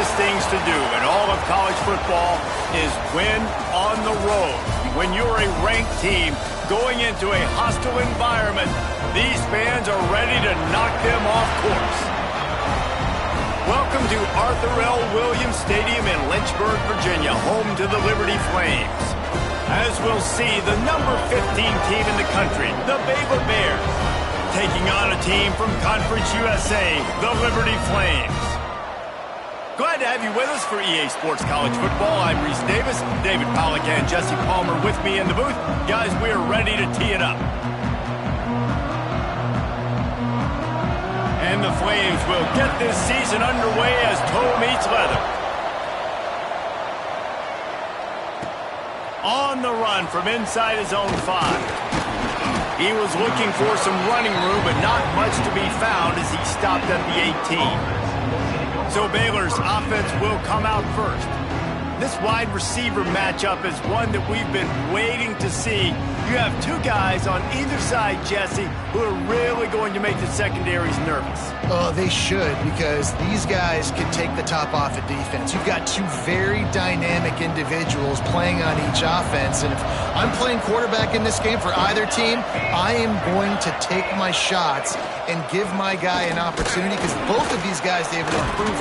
toughest things to do in all of college football is win on the road. When you're a ranked team going into a hostile environment, these fans are ready to knock them off course. Welcome to Arthur L. Williams Stadium in Lynchburg, Virginia, home to the Liberty Flames. As we'll see, the number 15 team in the country, the Baylor Bears, taking on a team from Conference USA, the Liberty Flames. Glad to have you with us for EA Sports College Football. I'm Reese Davis, David Pollack and Jesse Palmer with me in the booth. Guys, we are ready to tee it up. And the Flames will get this season underway as toe meets leather. On the run from inside his own 5. He was looking for some running room, but not much to be found as he stopped at the 18. So Baylor's offense will come out first. This wide receiver matchup is one that we've been waiting to see. You have two guys on either side, Jesse, who are really going to make the secondaries nervous. Oh, they should, because these guys can take the top off of defense. You've got two very dynamic individuals playing on each offense, and if I'm playing quarterback in this game for either team, I am going to take my shots and give my guy an opportunity, because both of these guys, David, have proven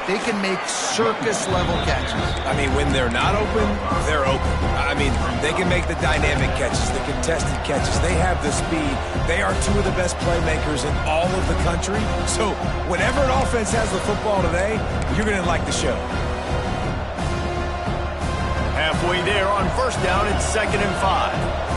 they can make circus-level catches. I mean, when they're not open, they're open. I mean, they can make the dynamic catches, the contested catches. They have the speed. They are two of the best playmakers in all of the country. So whenever an offense has the football today, you're going to like the show. Halfway there on first down, it's 2nd and 5.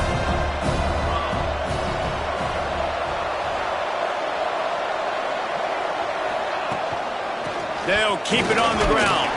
They'll keep it on the ground.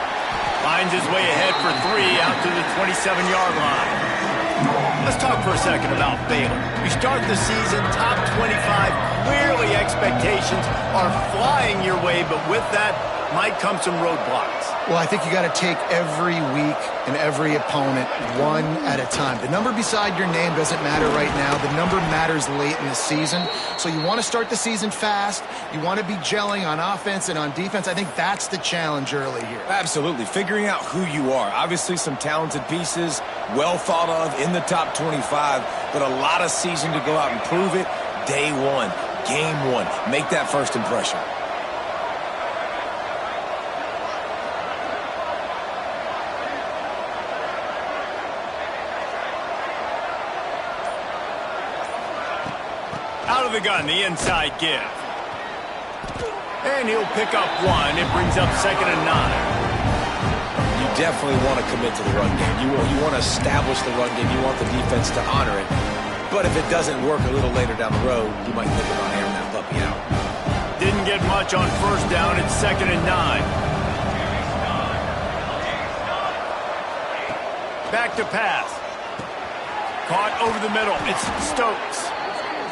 Finds his way ahead for 3 out to the 27-yard line. Let's talk for a second about Baylor. You start the season top 25. Clearly expectations are flying your way, but with that might come some roadblocks. Well, I think you got to take every week and every opponent one at a time. The number beside your name doesn't matter right now. The number matters late in the season. So you want to start the season fast. You want to be gelling on offense and on defense. I think that's the challenge early here. Absolutely. Figuring out who you are. Obviously some talented pieces, well thought of in the top 25, but a lot of season to go out and prove it. Day one, game one. Make that first impression. Out of the gun, the inside give. And he'll pick up 1. It brings up 2nd and 9. You definitely want to commit to the run game. You want to establish the run game. You want the defense to honor it. But if it doesn't work a little later down the road, you might think about airing that puppy out. Didn't get much on first down. It's 2nd and 9. Back to pass. Caught over the middle. It's Stokes.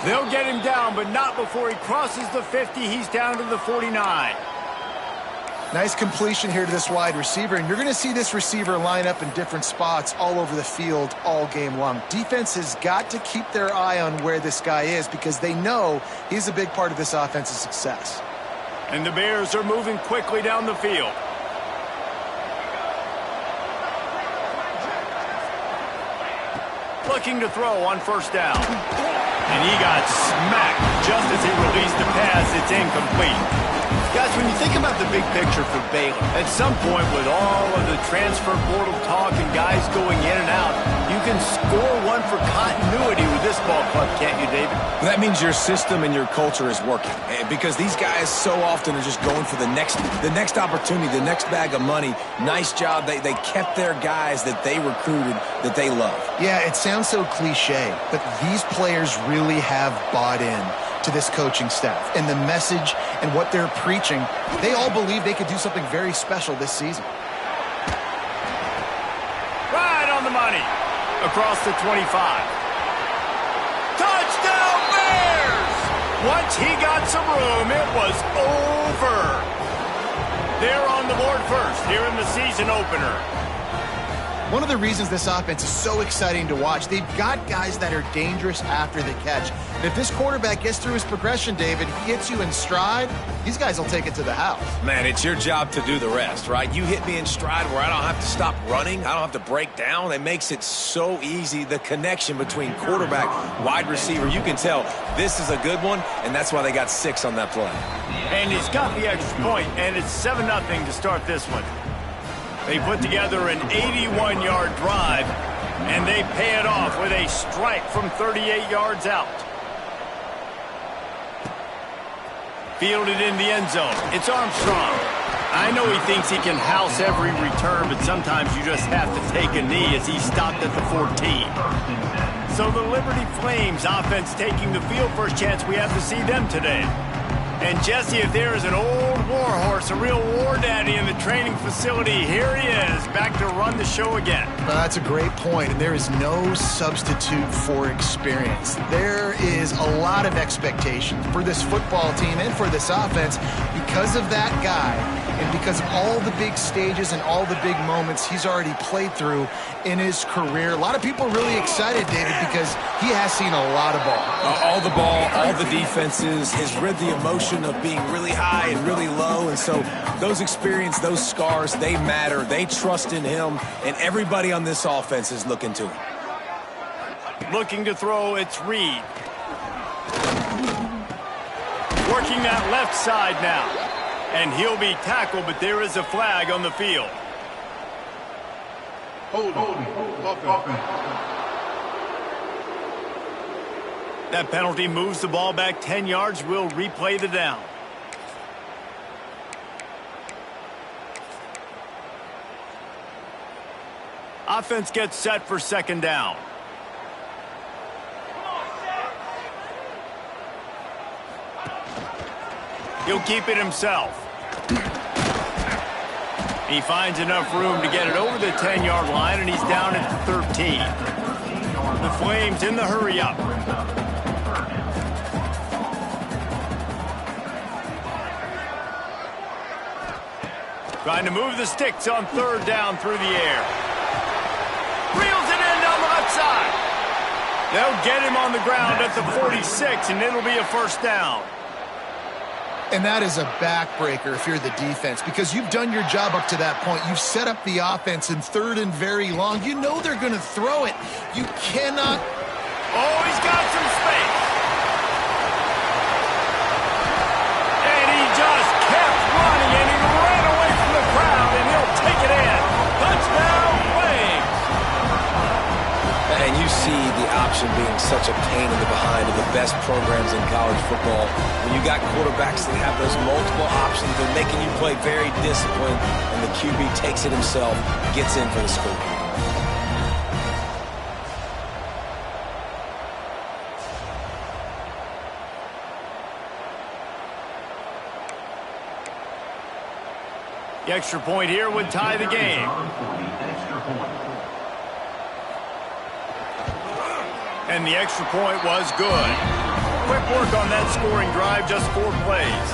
They'll get him down, but not before he crosses the 50. He's down to the 49. Nice completion here to this wide receiver, and you're going to see this receiver line up in different spots all over the field all game long. Defense has got to keep their eye on where this guy is, because they know he's a big part of this offense's success. And the Bears are moving quickly down the field. Looking to throw on first down. And he got smacked just as he released the pass. It's incomplete. Guys, when you think about the big picture for Baylor, at some point with all of the transfer portal talk and guys going in and out, you can score one for continuity with this ball club, can't you, David? That means your system and your culture is working, because these guys so often are just going for the next opportunity, the next bag of money. Nice job. They kept their guys that they recruited, that they love. Yeah, it sounds so cliche, but these players really have bought in to this coaching staff and the message and what they're preaching. They all believe they could do something very special this season. Right on the money. Across the 25. Touchdown Bears! Once he got some room, it was over. They're on the board first here in the season opener. One of the reasons this offense is so exciting to watch, they've got guys that are dangerous after the catch. And if this quarterback gets through his progression, David, he hits you in stride, these guys will take it to the house. Man, it's your job to do the rest, right? You hit me in stride where I don't have to stop running. I don't have to break down. It makes it so easy. The connection between quarterback, wide receiver, you can tell this is a good one, and that's why they got 6 on that play. And he's got the extra point, and it's 7-0 to start this one. They put together an 81-yard drive, and they pay it off with a strike from 38 yards out. Fielded in the end zone. It's Armstrong. I know he thinks he can house every return, but sometimes you just have to take a knee as he stopped at the 14. So the Liberty Flames offense taking the field. First chance we have to see them today. And Jesse, if there is an old war horse, a real war daddy in the training facility, here he is, back to run the show again. Well, that's a great point, and there is no substitute for experience. There is a lot of expectation for this football team and for this offense because of that guy and because of all the big stages and all the big moments he's already played through in his career. A lot of people are really excited, David, because he has seen a lot of ball. All the ball, all the defenses, has read the emotion of being really high and really low, and so those experience, those scars, they matter. They trust in him, and everybody on this offense is looking to him. Looking to throw, it's Reed. Working that left side now. And he'll be tackled, but there is a flag on the field. Hold on. That penalty moves the ball back 10 yards. We'll replay the down. Offense gets set for second down. He'll keep it himself. He finds enough room to get it over the 10-yard line, and he's down at the 13. The Flames in the hurry-up. Trying to move the sticks on third down through the air. Reels it in down the left side. They'll get him on the ground at the 46, and it'll be a first down. And that is a backbreaker if you're the defense, because you've done your job up to that point. You've set up the offense in third and very long. You know they're going to throw it. You cannot. Oh, he's got some space. And he just kept running, and he ran away from the crowd, and he'll take it in. Touchdown, Flames. And you see the option being such a pain in the behind of the best programs in college football. When you got quarterbacks that have those multiple options, they're making you play very disciplined, and the QB takes it himself, gets in for the score. The extra point here would tie the game. And the extra point was good. Quick work on that scoring drive, just 4 plays.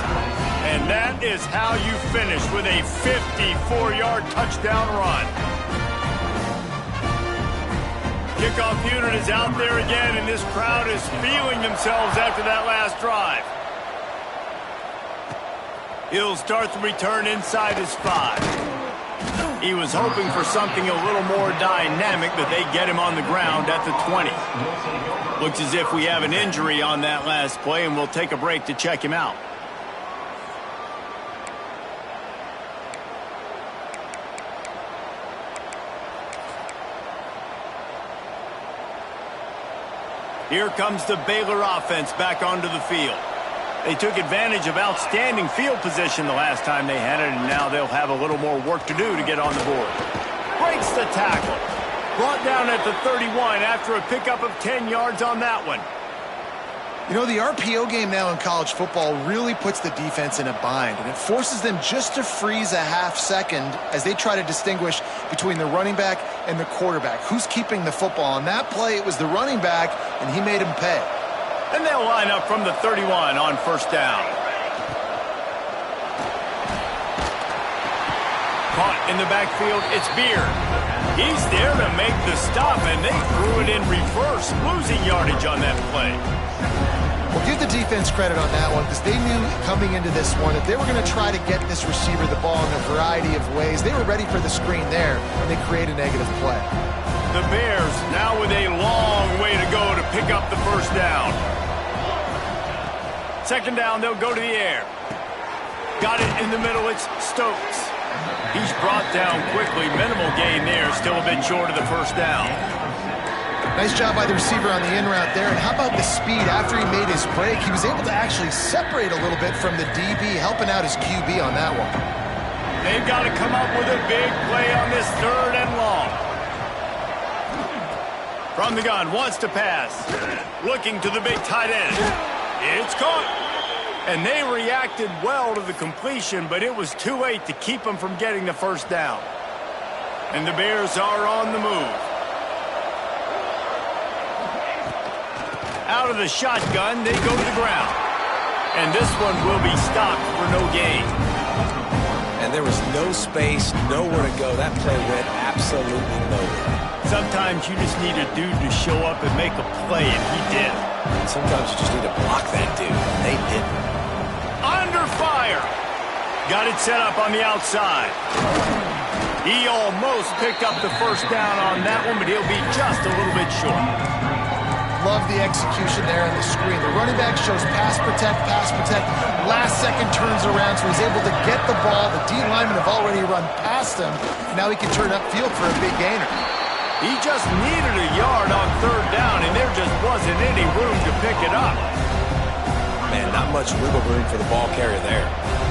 And that is how you finish with a 54-yard touchdown run. Kickoff unit is out there again, and this crowd is feeling themselves after that last drive. He'll start the return inside his 5. He was hoping for something a little more dynamic, but they get him on the ground at the 20. Looks as if we have an injury on that last play, and we'll take a break to check him out. Here comes the Baylor offense back onto the field. They took advantage of outstanding field position the last time they had it, and now they'll have a little more work to do to get on the board. Breaks the tackle. Brought down at the 31 after a pickup of 10 yards on that one. You know, the RPO game now in college football really puts the defense in a bind, and it forces them just to freeze a half second as they try to distinguish between the running back and the quarterback. Who's keeping the football? On that play, it was the running back, and he made him pay. And they'll line up from the 31 on first down. Caught in the backfield, it's Beard. He's there to make the stop, and they threw it in reverse, losing yardage on that play. Well, give the defense credit on that one because they knew coming into this one that they were going to try to get this receiver the ball in a variety of ways. They were ready for the screen there, and they create a negative play. The Bears now with a long way to go to pick up the first down. Second down, they'll go to the air. Got it in the middle, it's Stokes. He's brought down quickly. Minimal gain there, still a bit short of the first down. Nice job by the receiver on the in route there. And how about the speed after he made his break? He was able to actually separate a little bit from the DB, helping out his QB on that one. They've got to come up with a big play on this third and long. From the gun, wants to pass. Looking to the big tight end. It's caught. And they reacted well to the completion, but it was too late to keep them from getting the first down. And the Bears are on the move. Out of the shotgun, they go to the ground. And this one will be stopped for no gain. And there was no space, nowhere to go. That play went absolutely nowhere. Sometimes you just need a dude to show up and make a play, and he did. Sometimes you just need to block that dude, and they didn't. Under fire. Got it set up on the outside. He almost picked up the first down on that one, but he'll be just a little bit short. Love the execution there on the screen. The running back shows pass protect. Last second turns around, so he's able to get the ball. The D linemen have already run past him. Now he can turn upfield for a big gainer. He just needed a yard on third down, and there just wasn't any room to pick it up. Man, not much wiggle room for the ball carrier there.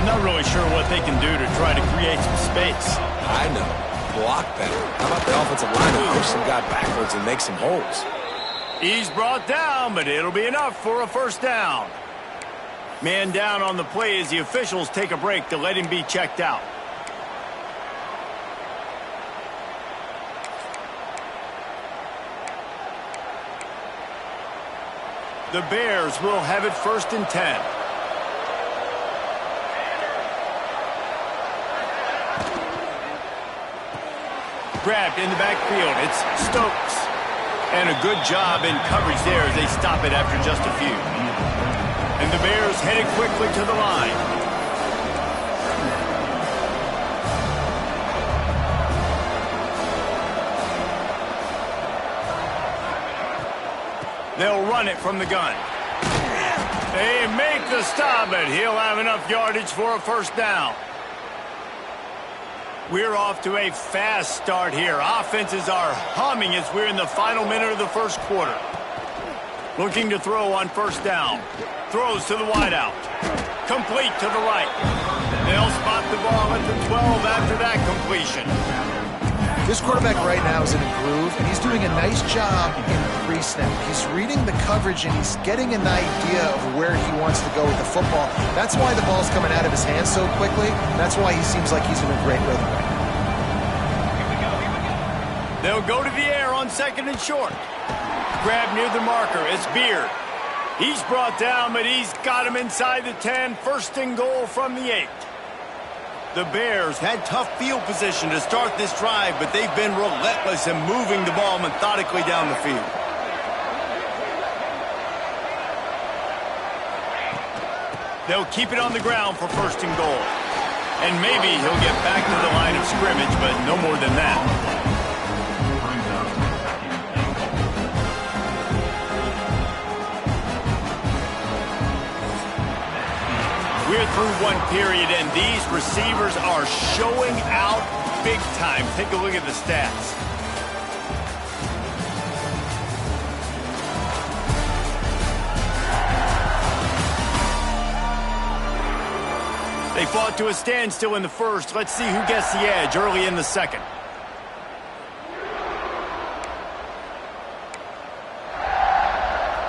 Not really sure what they can do to try to create some space. I know. Block better. How about the offensive line to push some guy backwards and make some holes? He's brought down, but it'll be enough for a first down. Man down on the play as the officials take a break to let him be checked out. The Bears will have it 1st and 10. Grabbed in the backfield. It's Stokes. And a good job in coverage there as they stop it after just a few. And the Bears headed quickly to the line. They'll run it from the gun. They make the stop, but he'll have enough yardage for a first down. We're off to a fast start here. Offenses are humming as we're in the final minute of the first quarter. Looking to throw on first down. Throws to the wideout. Complete to the right. They'll spot the ball at the 12 after that completion. This quarterback right now is in a groove, and he's doing a nice job in pre-snap. He's reading the coverage, and he's getting an idea of where he wants to go with the football. That's why the ball's coming out of his hands so quickly. That's why he seems like he's in a great rhythm right now. They'll go to the air on 2nd and short. Grab near the marker. It's Beard. He's brought down, but he's got him inside the 10. 1st and goal from the 8. The Bears had tough field position to start this drive, but they've been relentless in moving the ball methodically down the field. They'll keep it on the ground for 1st and goal. And maybe he'll get back to the line of scrimmage, but no more than that. We're through one period, and these receivers are showing out big time. Take a look at the stats. They fought to a standstill in the first. Let's see who gets the edge early in the second.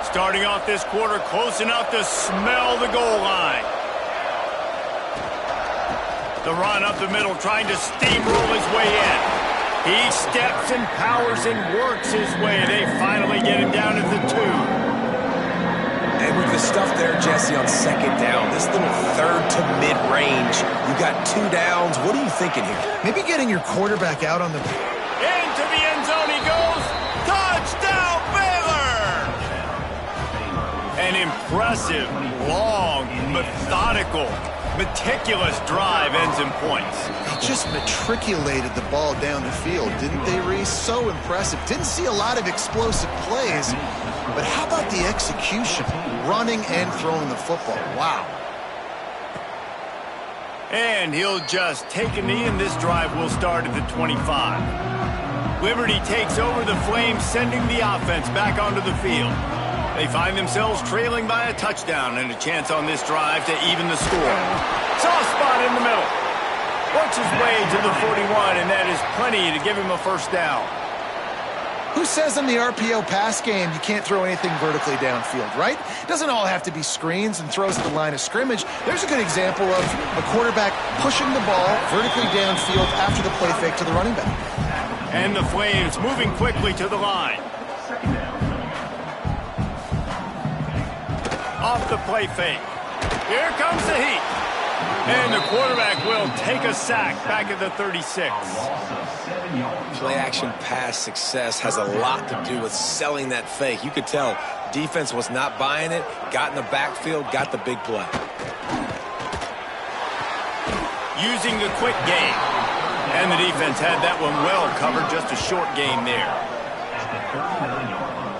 Starting off this quarter close enough to smell the goal line. The run up the middle, trying to steamroll his way in. He steps and powers and works his way. They finally get him down at the 2. And with the stuff there, Jesse, on 2nd down, this little 3rd to mid-range, you got 2 downs. What are you thinking here? Maybe getting your quarterback out on the... Into the impressive, long, methodical, meticulous drive ends in points. They just matriculated the ball down the field, didn't they, Reese? So impressive. Didn't see a lot of explosive plays, but how about the execution? Running and throwing the football. Wow. And he'll just take a knee, and this drive will start at the 25. Liberty takes over the Flames, sending the offense back onto the field. They find themselves trailing by a touchdown and a chance on this drive to even the score. Soft spot in the middle. Works his way to the 41, and that is plenty to give him a first down. Who says in the RPO pass game you can't throw anything vertically downfield, right? It doesn't all have to be screens and throws at the line of scrimmage. There's a good example of a quarterback pushing the ball vertically downfield after the play fake to the running back. And the Flames moving quickly to the line. Off the play fake. Here comes the heat. And the quarterback will take a sack back at the 36. Play-action pass success has a lot to do with selling that fake. You could tell defense was not buying it, got in the backfield, got the big play. Using the quick game. And the defense had that one well covered, just a short game there.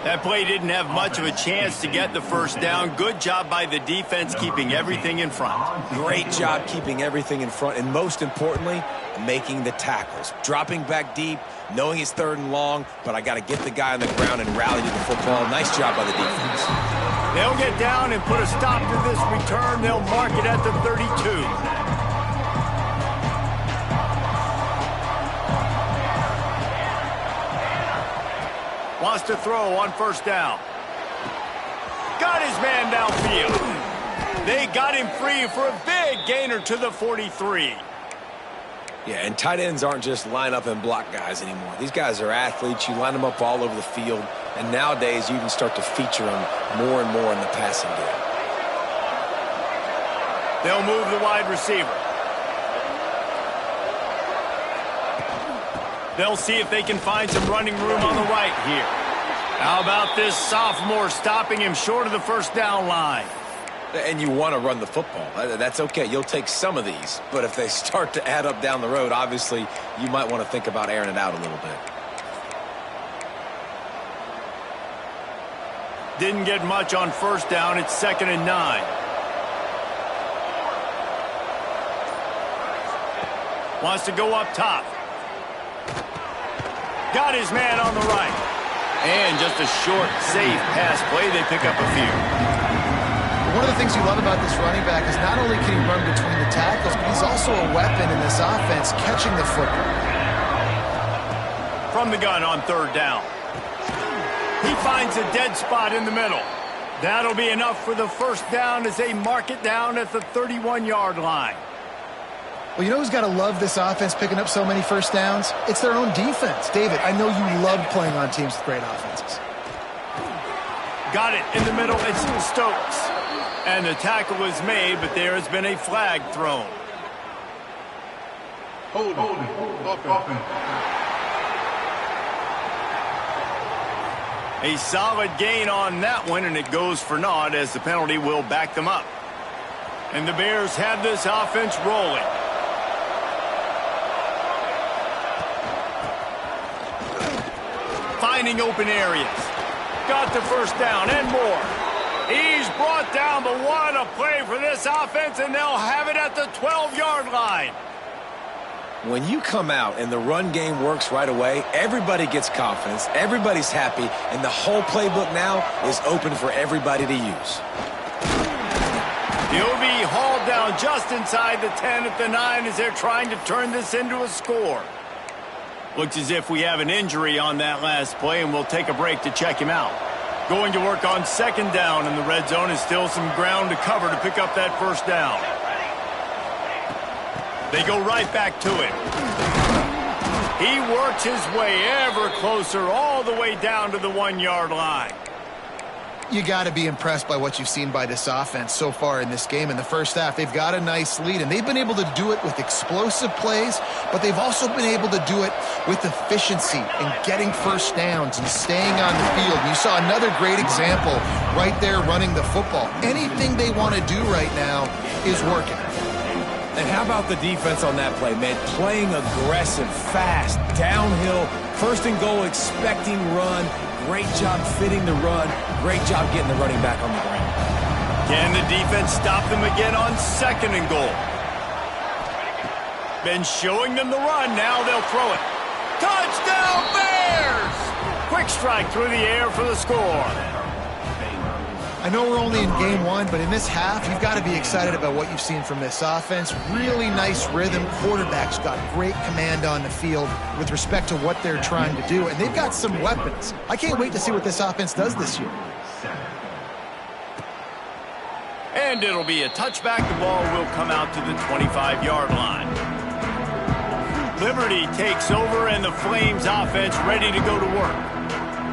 That play didn't have much of a chance to get the first down. Good job by the defense keeping everything in front. Great job keeping everything in front, and most importantly, making the tackles. Dropping back deep, knowing it's 3rd and long, but I got to get the guy on the ground and rally to the football. Nice job by the defense. They'll get down and put a stop to this return. They'll mark it at the 32. Wants to throw on first down. Got his man downfield. They got him free for a big gainer to the 43. Yeah, and tight ends aren't just line up and block guys anymore. These guys are athletes. You line them up all over the field, and nowadays you can start to feature them more and more in the passing game. They'll move the wide receiver. They'll see if they can find some running room on the right here. How about this sophomore stopping him short of the first down line? And you want to run the football. That's okay. You'll take some of these. But if they start to add up down the road, obviously, you might want to think about airing it out a little bit. Didn't get much on first down. It's 2nd and 9. Wants to go up top. Got his man on the right. And just a short, safe pass play. They pick up a few. One of the things you love about this running back is not only can he run between the tackles, but he's also a weapon in this offense, catching the football. From the gun on 3rd down. He finds a dead spot in the middle. That'll be enough for the first down as they mark it down at the 31-yard line. Well, you know who's got to love this offense picking up so many first downs? It's their own defense. David, I know you love playing on teams with great offenses. Got it in the middle. It's Stokes. And the tackle is made, but there has been a flag thrown. Hold it. A solid gain on that one, and it goes for naught as the penalty will back them up. And the Bears have this offense rolling. Finding open areas. Got the first down and more. He's brought down, but what a play for this offense, and they'll have it at the 12-yard line. When you come out and the run game works right away, everybody gets confidence, everybody's happy, and the whole playbook now is open for everybody to use. He'll be hauled down just inside the 10 at the 9 as they're trying to turn this into a score. Looks as if we have an injury on that last play, and we'll take a break to check him out. Going to work on 2nd down, and the red zone is still some ground to cover to pick up that first down. They go right back to it. He works his way ever closer all the way down to the 1-yard line. You got to be impressed by what you've seen by this offense so far in this game. In the first half, they've got a nice lead, and they've been able to do it with explosive plays, but they've also been able to do it with efficiency and getting first downs and staying on the field. You saw another great example right there running the football. Anything they want to do right now is working. And how about the defense on that play, man? Playing aggressive, fast, downhill, first and goal, expecting run. Great job fitting the run. Great job getting the running back on the ground. Can the defense stop them again on second and goal? Been showing them the run. Now they'll throw it. Touchdown, Bears! Quick strike through the air for the score. I know we're only in game one, but in this half, you've got to be excited about what you've seen from this offense. Really nice rhythm. Quarterback's got great command on the field with respect to what they're trying to do, and they've got some weapons. I can't wait to see what this offense does this year. And it'll be a touchback. The ball will come out to the 25-yard line. Liberty takes over, and the Flames offense ready to go to work.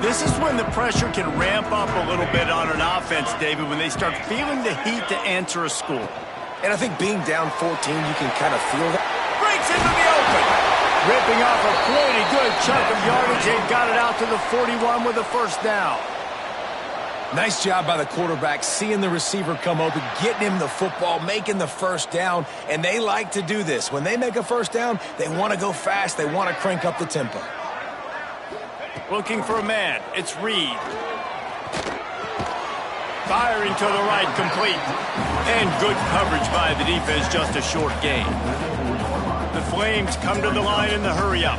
This is when the pressure can ramp up a little bit on an offense, David, when they start feeling the heat to answer a score. And I think being down 14, you can kind of feel that. Breaks into the open. Ripping off a pretty good chunk of yardage. They've got it out to the 41 with a first down. Nice job by the quarterback, seeing the receiver come open, getting him the football, making the first down, and they like to do this. When they make a first down, they want to go fast. They want to crank up the tempo. Looking for a man. It's Reed. Firing to the right, complete. And good coverage by the defense, just a short gain. The Flames come to the line in the hurry-up.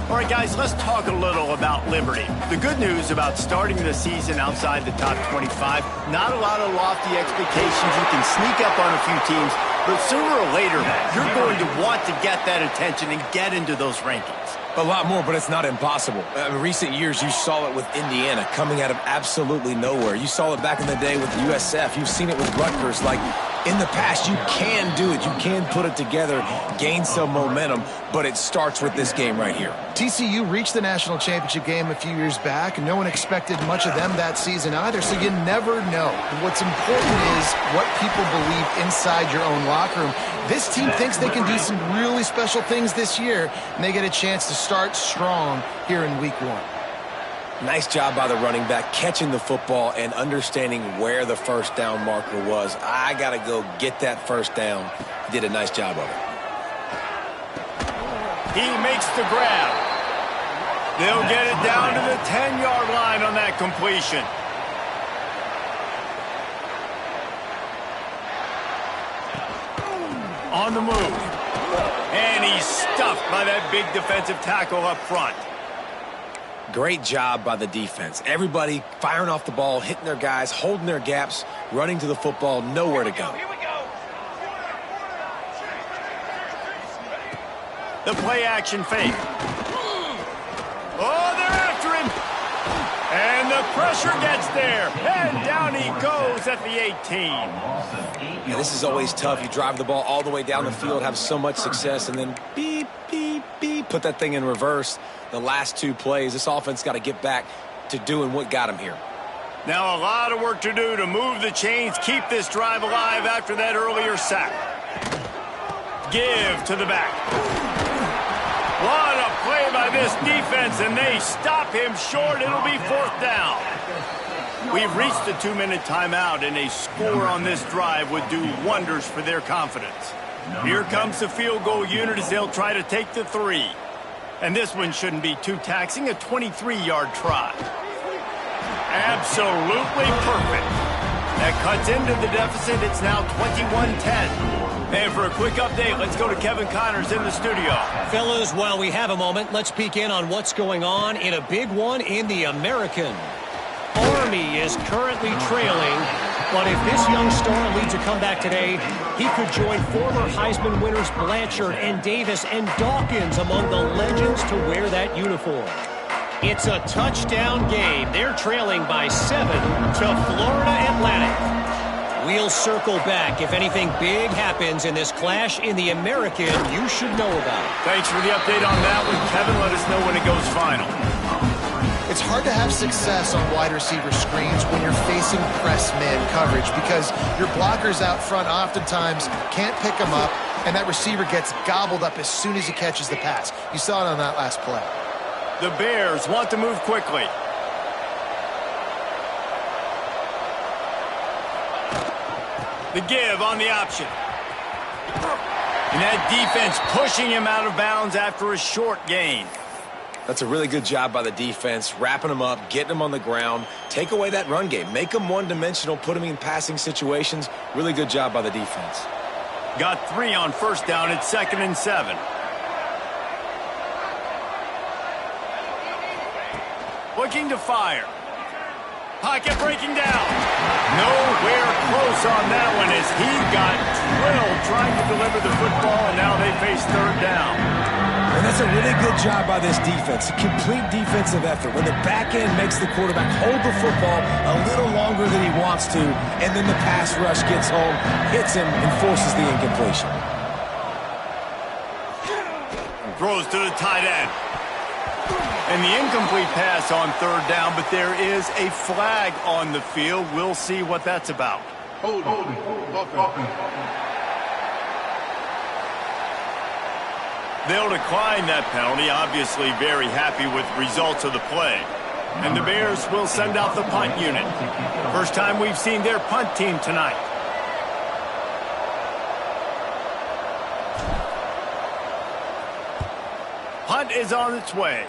All right, guys, let's talk a little about Liberty. The good news about starting the season outside the top 25, not a lot of lofty expectations. You can sneak up on a few teams, but sooner or later, you're going to want to get that attention and get into those rankings. A lot more, but it's not impossible. In recent years, you saw it with Indiana coming out of absolutely nowhere. You saw it back in the day with USF. You've seen it with Rutgers. Like, in the past, you can do it. You can put it together, gain some momentum, but it starts with this game right here. TCU reached the national championship game a few years back, and no one expected much of them that season either, so you never know. What's important is what people believe inside your own locker room. This team thinks they can do some really special things this year, and they get a chance to start strong here in week one. Nice job by the running back, catching the football and understanding where the first down marker was. I got to go get that first down. He did a nice job of it. He makes the grab. They'll get it down to the 10-yard line on that completion. On the move. And he's stuffed by that big defensive tackle up front. Great job by the defense. Everybody firing off the ball, hitting their guys, holding their gaps, running to the football, nowhere to go. The play action fake. Oh, they're after him. And the pressure gets there. And down he goes at the 18. Yeah, this is always tough. You drive the ball all the way down the field, have so much success, and then beep, beep, beep, put that thing in reverse. The last two plays, this offense got to get back to doing what got him here. Now a lot of work to do to move the chains, keep this drive alive after that earlier sack. Give to the back. What a play by this defense, and they stop him short. It'll be fourth down. We've reached the 2-minute timeout, and a score on this drive would do wonders for their confidence. Here comes the field goal unit as they'll try to take the 3. And this one shouldn't be too taxing, a 23-yard try. Absolutely perfect. That cuts into the deficit. It's now 21-10. And for a quick update, let's go to Kevin Connors in the studio. Fellas, while we have a moment, let's peek in on what's going on in a big one in the American. Army is currently trailing, but if this young star leads a comeback today, he could join former Heisman winners Blanchard and Davis and Dawkins among the legends to wear that uniform. It's a touchdown game. They're trailing by 7 to Florida Atlantic. We'll circle back if anything big happens in this clash in the American you should know about. Thanks for the update on that one, Kevin. Let us know when it goes final. it's hard to have success on wide receiver screens when you're facing press man coverage because your blockers out front oftentimes can't pick them up, and that receiver gets gobbled up as soon as he catches the pass. You saw it on that last play. The Bears want to move quickly. The give on the option. And that defense pushing him out of bounds after a short gain. That's a really good job by the defense, wrapping them up, getting them on the ground, take away that run game, make them one-dimensional, put them in passing situations. Really good job by the defense. Got 3 on first down at 2nd and 7. Looking to fire. Pocket breaking down. Nowhere close on that one as he got drilled trying to deliver the football, and now they face 3rd down. And that's a really good job by this defense. A complete defensive effort. When the back end makes the quarterback hold the football a little longer than he wants to, and then the pass rush gets home, hits him, and forces the incompletion. Throws to the tight end. And the incomplete pass on 3rd down, but there is a flag on the field. We'll see what that's about. Holding. Offense. They'll decline that penalty, obviously very happy with results of the play. And the Bears will send out the punt unit. First time we've seen their punt team tonight. Punt is on its way.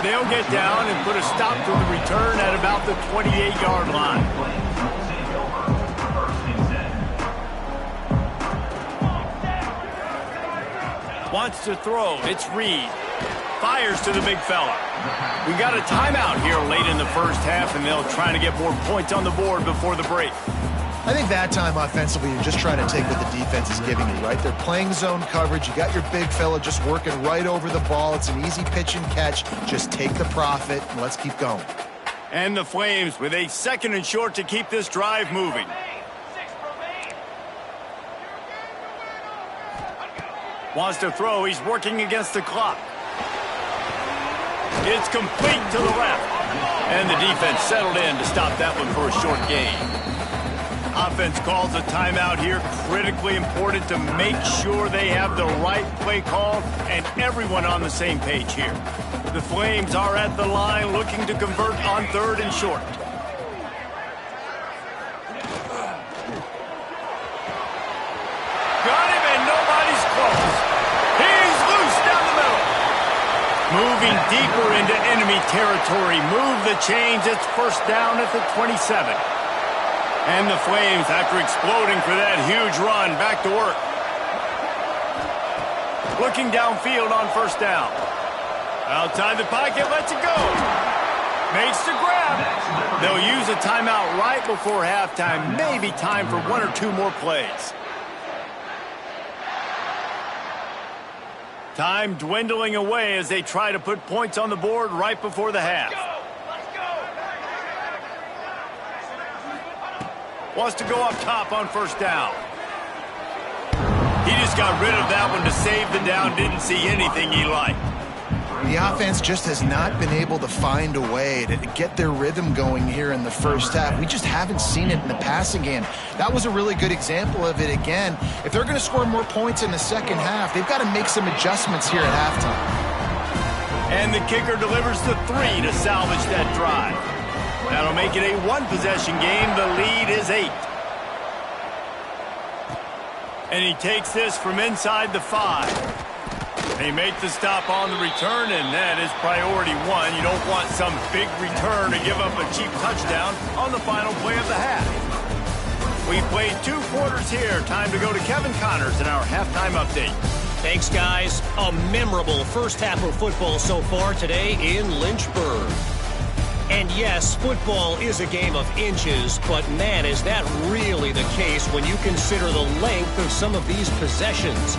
They'll get down and put a stop to the return at about the 28-yard line. Wants to throw. It's Reed. Fires to the big fella. We got a timeout here late in the first half, and they'll try to get more points on the board before the break. I think that time offensively, you're just trying to take what the defense is giving you, right? They're playing zone coverage. You got your big fella just working right over the ball. It's an easy pitch and catch. Just take the profit, and let's keep going. And the Flames with a 2nd and short to keep this drive moving. Wants to throw. He's working against the clock. It's complete to the left. And the defense settled in to stop that one for a short gain. Offense calls a timeout here. Critically important to make sure they have the right play call and everyone on the same page here. The Flames are at the line looking to convert on 3rd and short. Got him and nobody's close. He's loose down the middle. Moving deeper into enemy territory. Move the chains. It's 1st down at the 27. And the Flames, after exploding for that huge run, back to work. Looking downfield on 1st down. Outside the pocket, lets it go. Makes the grab. They'll use a timeout right before halftime. Maybe time for 1 or 2 more plays. Time dwindling away as they try to put points on the board right before the half. Wants to go up top on 1st down. He just got rid of that one to save the down. Didn't see anything he liked. The offense just has not been able to find a way to get their rhythm going here in the first half. We just haven't seen it in the passing game. That was a really good example of it again. If they're going to score more points in the second half, they've got to make some adjustments here at halftime. And the kicker delivers the 3 to salvage that drive. That'll make it a 1-possession game. The lead is 8. And he takes this from inside the 5. They make the stop on the return, and that is priority 1. You don't want some big return to give up a cheap touchdown on the final play of the half. We played 2 quarters here. Time to go to Kevin Connors in our halftime update. Thanks, guys. A memorable first half of football so far today in Lynchburg. And yes, football is a game of inches, but man, is that really the case when you consider the length of some of these possessions.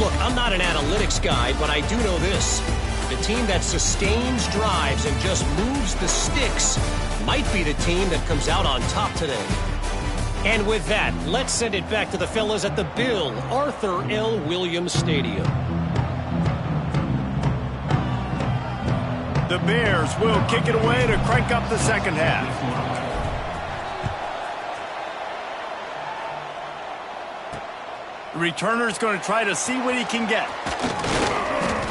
Look, I'm not an analytics guy, but I do know this. The team that sustains drives and just moves the sticks might be the team that comes out on top today. And with that, let's send it back to the fellas at the Bill Arthur L. Williams Stadium. The Bears will kick it away to crank up the second half. The returner's going to try to see what he can get.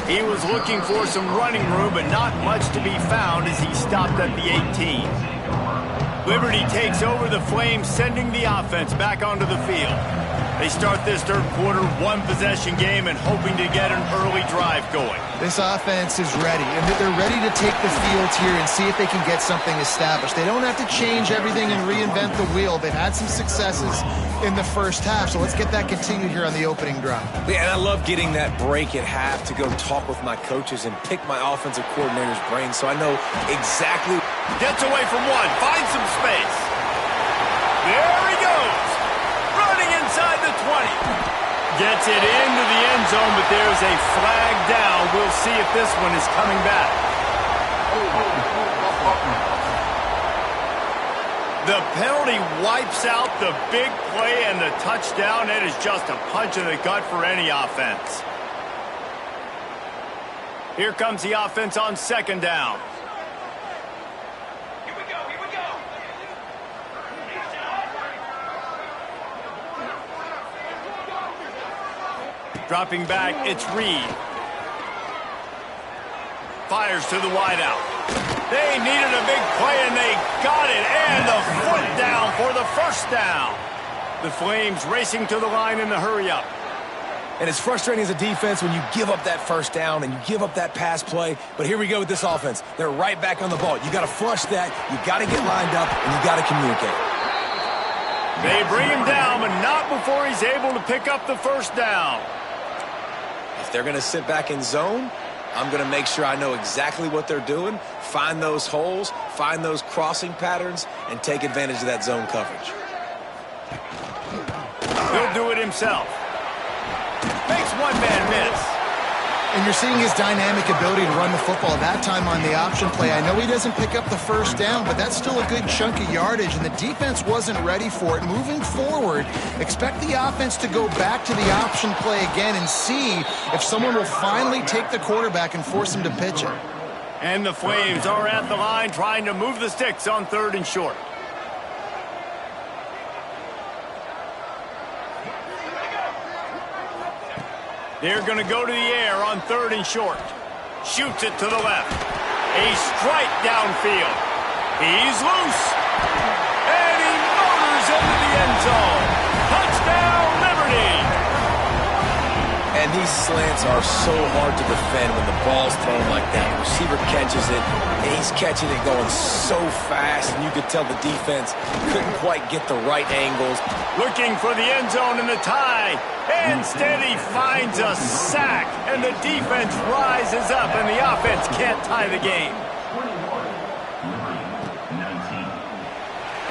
He was looking for some running room, but not much to be found as he stopped at the 18. Liberty takes over the Flames, sending the offense back onto the field. They start this third quarter one-possession game and hoping to get an early drive going. This offense is ready, and they're ready to take the field here and see if they can get something established. They don't have to change everything and reinvent the wheel. They've had some successes in the first half, so let's get that continued here on the opening drive. Yeah, and I love getting that break at half to go talk with my coaches and pick my offensive coordinator's brain so I know exactly. Gets away from one, finds some space. There he goes. Running inside the 20. Gets it into the end zone, but there's a flag down. We'll see if this one is coming back. The penalty wipes out the big play and the touchdown. It is just a punch in the gut for any offense. Here comes the offense on second down. Dropping back, it's Reed. Fires to the wideout. They needed a big play, and they got it. And the foot down for the first down. The Flames racing to the line in the hurry-up. And it's frustrating as a defense when you give up that first down and you give up that pass play. But here we go with this offense. They're right back on the ball. You got to flush that. You got to get lined up, and you got to communicate. They bring him down, but not before he's able to pick up the first down. If they're going to sit back in zone, I'm going to make sure I know exactly what they're doing, find those holes, find those crossing patterns, and take advantage of that zone coverage. He'll do it himself. Makes one man miss. And you're seeing his dynamic ability to run the football. That time on the option play, I know he doesn't pick up the first down, but that's still a good chunk of yardage, and the defense wasn't ready for it. Moving forward, expect the offense to go back to the option play again and see if someone will finally take the quarterback and force him to pitch it. And the Flames are at the line trying to move the sticks on third and short. They're going to go to the air on third and short. Shoots it to the left. A strike downfield. He's loose. And he motors into the end zone. Touchdown, Liberty. And these slants are so hard to defend when the ball's thrown like that. The receiver catches it, and he's catching it going so fast, and you could tell the defense couldn't quite get the right angles. Looking for the end zone and the tie. Instead, he finds a sack, and the defense rises up, and the offense can't tie the game.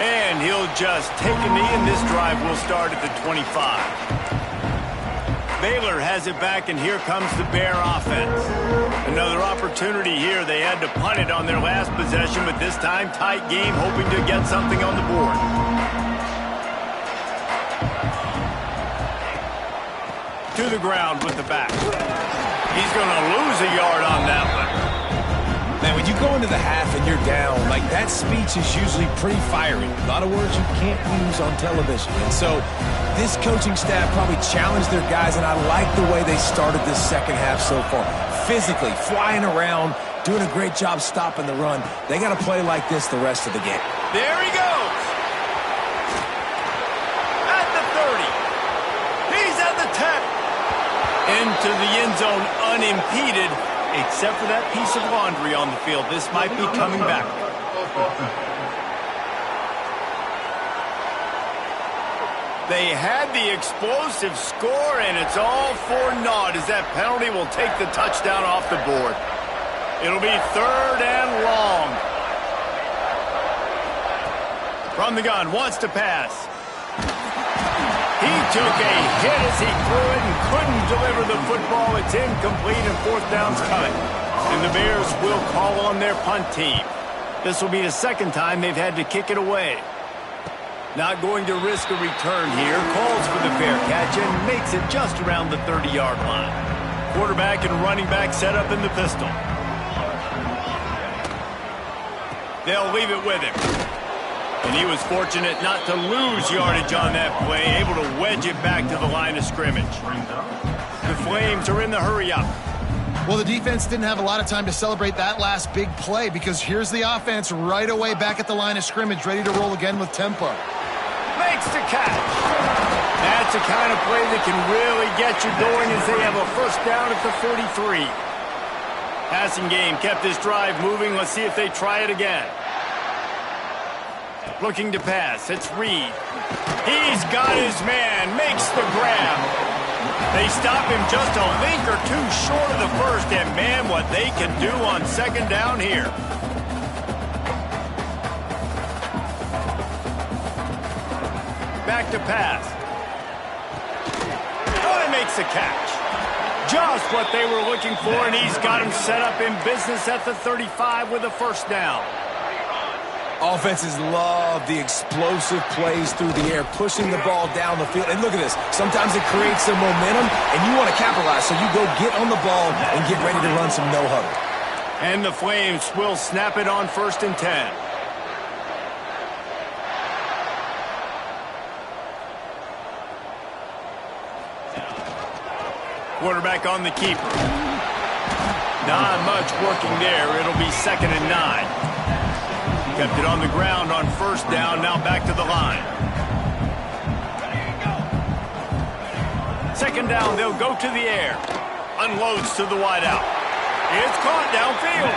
And he'll just take a knee, and this drive will start at the 25. Baylor has it back, and here comes the Bear offense. Another opportunity here. They had to punt it on their last possession, but this time tight game, hoping to get something on the board. To the ground with the back. He's going to lose a yard on that one. Man, when you go into the half and you're down, like that speech is usually pretty fiery. A lot of words you can't use on television. And so this coaching staff probably challenged their guys, and I like the way they started this second half so far. Physically, flying around, doing a great job stopping the run. They got to play like this the rest of the game. There he goes. At the 30. He's at the 10. Into the end zone unimpeded, except for that piece of laundry on the field. This might be coming back. They had the explosive score, and it's all for naught as that penalty will take the touchdown off the board. It'll be third and long. From the gun, wants to pass. He took a hit as he threw it and couldn't deliver the football. It's incomplete, and fourth down's coming. And the Bears will call on their punt team. This will be the second time they've had to kick it away. Not going to risk a return here. Calls for the fair catch and makes it just around the 30-yard line. Quarterback and running back set up in the pistol. They'll leave it with him. And he was fortunate not to lose yardage on that play, able to wedge it back to the line of scrimmage. The Flames are in the hurry-up. Well, the defense didn't have a lot of time to celebrate that last big play because here's the offense right away back at the line of scrimmage, ready to roll again with tempo. Makes the catch. That's the kind of play that can really get you going as they have a first down at the 43. Passing game kept this drive moving. Let's see if they try it again. Looking to pass. It's Reed. He's got his man. Makes the grab. They stop him just a link or two short of the first. And, man, what they can do on second down here. Back to pass. Oh, he makes the catch. Just what they were looking for, and he's got him set up in business at the 35 with a first down. Offenses love the explosive plays through the air, pushing the ball down the field. And look at this. Sometimes it creates some momentum, and you want to capitalize. So you go get on the ball and get ready to run some no-huddle. And the Flames will snap it on 1st and 10. Quarterback on the keeper. Not much working there. It'll be 2nd and 9. Kept it on the ground on first down. Now back to the line. 2nd down. They'll go to the air. Unloads to the wideout. It's caught downfield.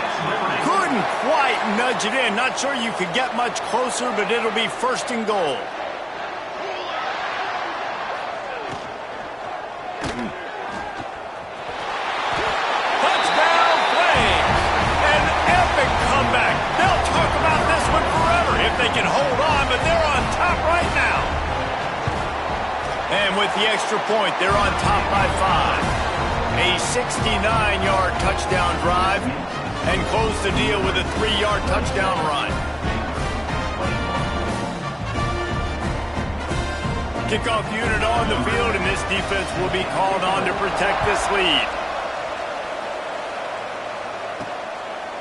Couldn't quite nudge it in. Not sure you could get much closer, but it'll be 1st and goal. They can hold on, but they're on top right now. And with the extra point, they're on top by 5. A 69-yard touchdown drive, and close the deal with a 3-yard touchdown run. Kickoff unit on the field, and this defense will be called on to protect this lead.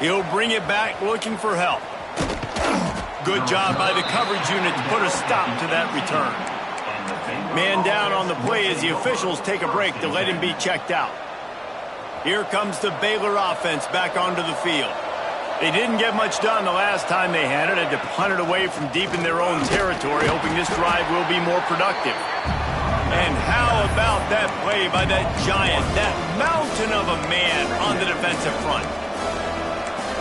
He'll bring it back looking for help. Good job by the coverage unit to put a stop to that return. Man down on the play as the officials take a break to let him be checked out. Here comes the Baylor offense back onto the field. They didn't get much done the last time they had it. Had to punt it away from deep in their own territory, hoping this drive will be more productive. And how about that play by that giant, that mountain of a man on the defensive front?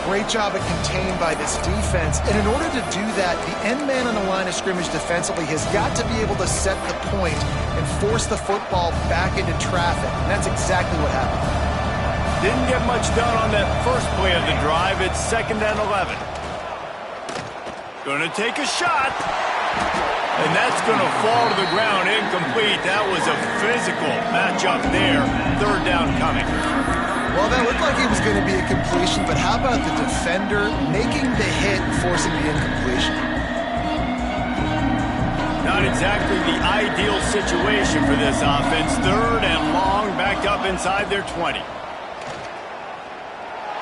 Great job at contained by this defense. And in order to do that, the end man on the line of scrimmage defensively has got to be able to set the point and force the football back into traffic. And that's exactly what happened. Didn't get much done on that first play of the drive. It's 2nd and 11. Going to take a shot. And that's going to fall to the ground incomplete. That was a physical matchup there. 3rd down coming. Well, that looked like it was going to be a completion, but how about the defender making the hit and forcing the incompletion? Not exactly the ideal situation for this offense. 3rd and long, backed up inside their 20.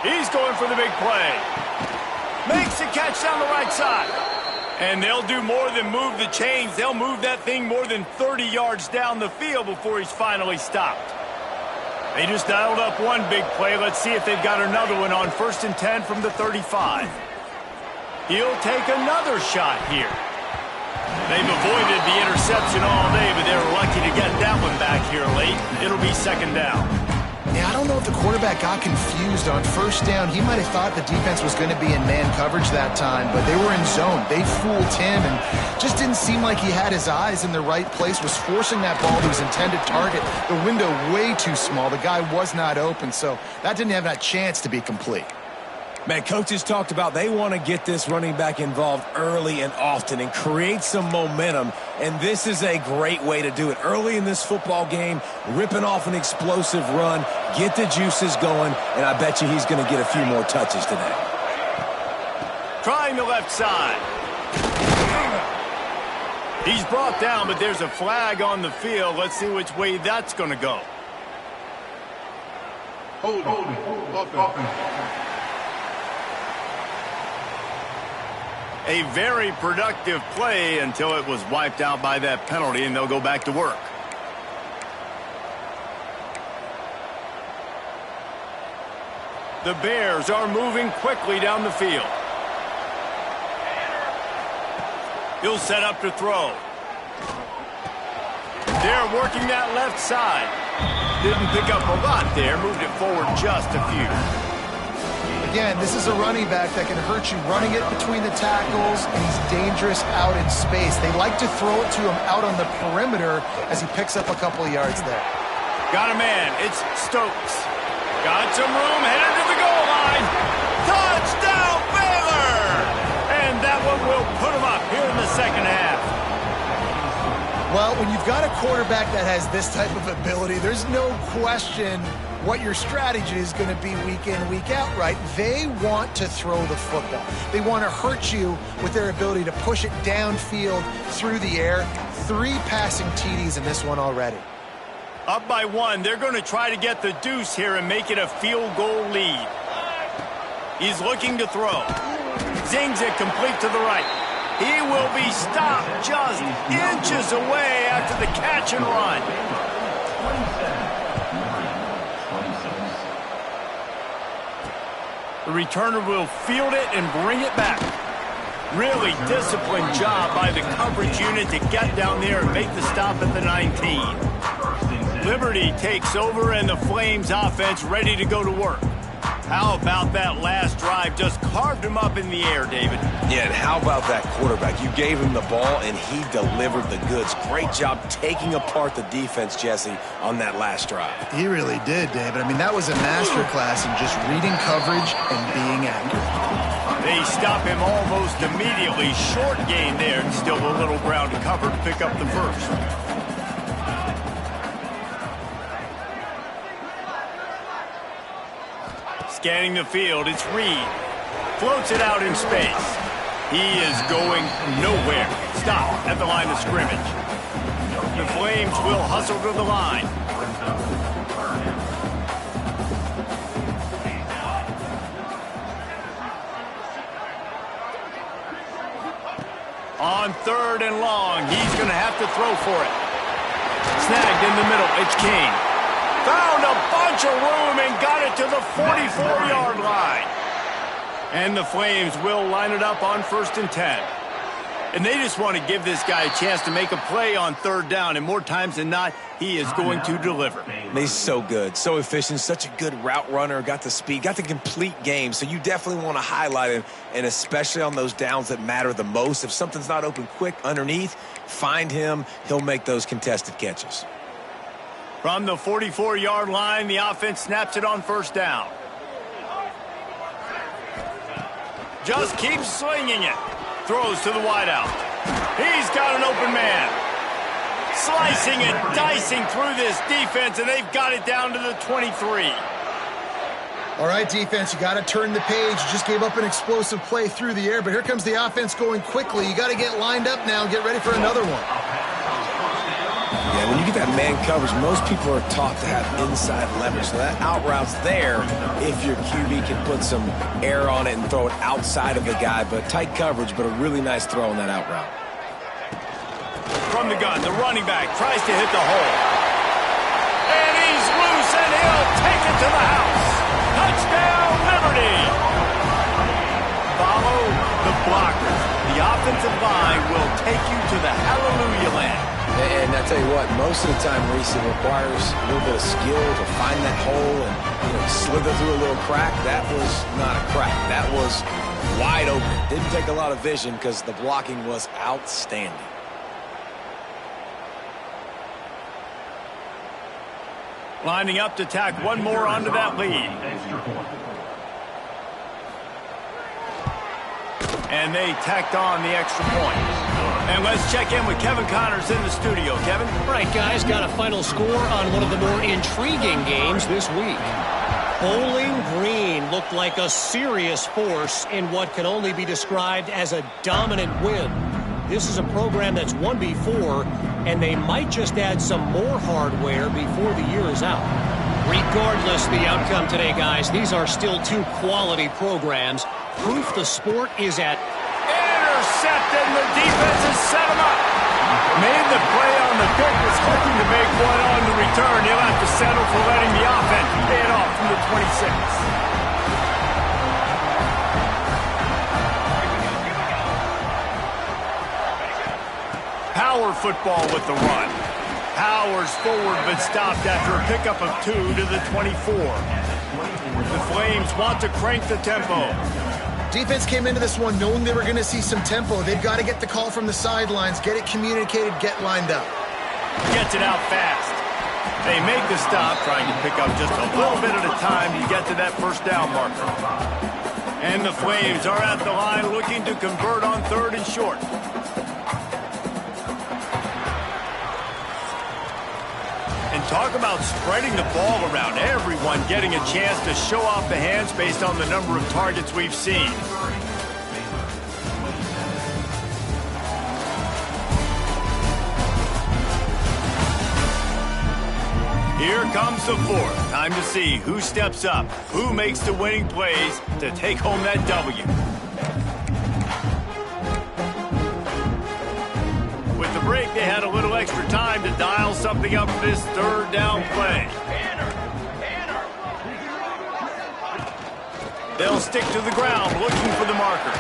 He's going for the big play. Makes the catch down the right side. And they'll do more than move the chains. They'll move that thing more than 30 yards down the field before he's finally stopped. They just dialed up one big play. Let's see if they've got another one on 1st and 10 from the 35. He'll take another shot here. They've avoided the interception all day, but they're lucky to get that one back here late. It'll be 2nd down. Yeah, I don't know if the quarterback got confused on first down. He might have thought the defense was going to be in man coverage that time, but they were in zone. They fooled him and just didn't seem like he had his eyes in the right place, was forcing that ball to his intended target. The window way too small. The guy was not open, so that didn't have that chance to be complete. Man, coaches talked about they want to get this running back involved early and often and create some momentum, and this is a great way to do it. Early in this football game, ripping off an explosive run, get the juices going, and I bet you he's going to get a few more touches today. Trying the left side. He's brought down, but there's a flag on the field. Let's see which way that's going to go. Holding. Offense. A very productive play until it was wiped out by that penalty, and they'll go back to work. The Bears are moving quickly down the field. He'll set up to throw. They're working that left side. Didn't pick up a lot there, moved it forward just a few. Again, this is a running back that can hurt you running it between the tackles, and he's dangerous out in space. They like to throw it to him out on the perimeter as he picks up a couple of yards there. Got a man. It's Stokes. Got some room, headed to the goal line. Touchdown, Baylor! And that one will put him up here in the second half. Well, when you've got a quarterback that has this type of ability, there's no question what your strategy is going to be week in, week out, right? They want to throw the football. They want to hurt you with their ability to push it downfield through the air. 3 passing TDs in this one already. Up by 1. They're going to try to get the deuce here and make it a field goal lead. He's looking to throw. Zings it complete to the right. He will be stopped just inches away after the catch and run. The returner will field it and bring it back. Really disciplined job by the coverage unit to get down there and make the stop at the 19. Liberty takes over and the Flames offense ready to go to work. How about that last drive? Just carved him up in the air, David. Yeah, and how about that quarterback? You gave him the ball, and he delivered the goods. Great job taking apart the defense, Jesse, on that last drive. He really did, David. I mean, that was a masterclass in just reading coverage and being accurate. They stop him almost immediately. Short gain there, and still a little ground to cover to pick up the first. Scanning the field, it's Reed. Floats it out in space. He is going nowhere. Stop at the line of scrimmage. The Flames will hustle to the line. On 3rd and long, he's going to have to throw for it. Snagged in the middle, it's King. Found a bunch of room and got it to the 44-yard line. And the Flames will line it up on 1st and 10. And they just want to give this guy a chance to make a play on 3rd down. And more times than not, he is going to deliver. He's so good, so efficient, such a good route runner, got the speed, got the complete game. So you definitely want to highlight him, and especially on those downs that matter the most. If something's not open quick underneath, find him. He'll make those contested catches. From the 44-yard line, the offense snaps it on 1st down. Just keeps swinging it. Throws to the wideout. He's got an open man. Slicing and dicing through this defense, and they've got it down to the 23. All right, defense, you got to turn the page. You just gave up an explosive play through the air, but here comes the offense going quickly. You got to get lined up now and get ready for another one. Yeah, when you get that man coverage, most people are taught to have inside leverage. So that out route's there if your QB can put some air on it and throw it outside of the guy. But tight coverage, but a really nice throw on that out route. From the gun, the running back tries to hit the hole. And he's loose, and he'll take it to the house. Touchdown, Liberty! Follow the blockers. The offensive line will take you to the hallelujah land. And I tell you what, most of the time, Reese, it requires a little bit of skill to find that hole and slither through a little crack. That was not a crack. That was wide open. Didn't take a lot of vision because the blocking was outstanding. Lining up to tack one more onto that lead. And they tacked on the extra point. And let's check in with Kevin Connors in the studio. Kevin? All right, guys, got a final score on one of the more intriguing games this week. Bowling Green looked like a serious force in what can only be described as a dominant win. This is a program that's won before, and they might just add some more hardware before the year is out. Regardless of the outcome today, guys, these are still two quality programs. Proof the sport is at intercepted, and the defense has set him up. Made the play on the pick, was hoping to make one on the return. He'll have to settle for letting the offense pay it off from the 26. Power football with the run. Powers forward, but stopped after a pickup of 2 to the 24. The Flames want to crank the tempo. Defense came into this one knowing they were going to see some tempo. They've got to get the call from the sidelines, get it communicated, get lined up. Gets it out fast. They make the stop, trying to pick up just a little bit at a time to get to that first down marker. And the Flames are at the line looking to convert on 3rd and short. And talk about spreading the ball around. Everyone getting a chance to show off the hands based on the number of targets we've seen. Here comes the 4th. Time to see who steps up, who makes the winning plays to take home that W. With the break, they had a little extra time to dial something up for this 3rd down play. They'll stick to the ground looking for the marker.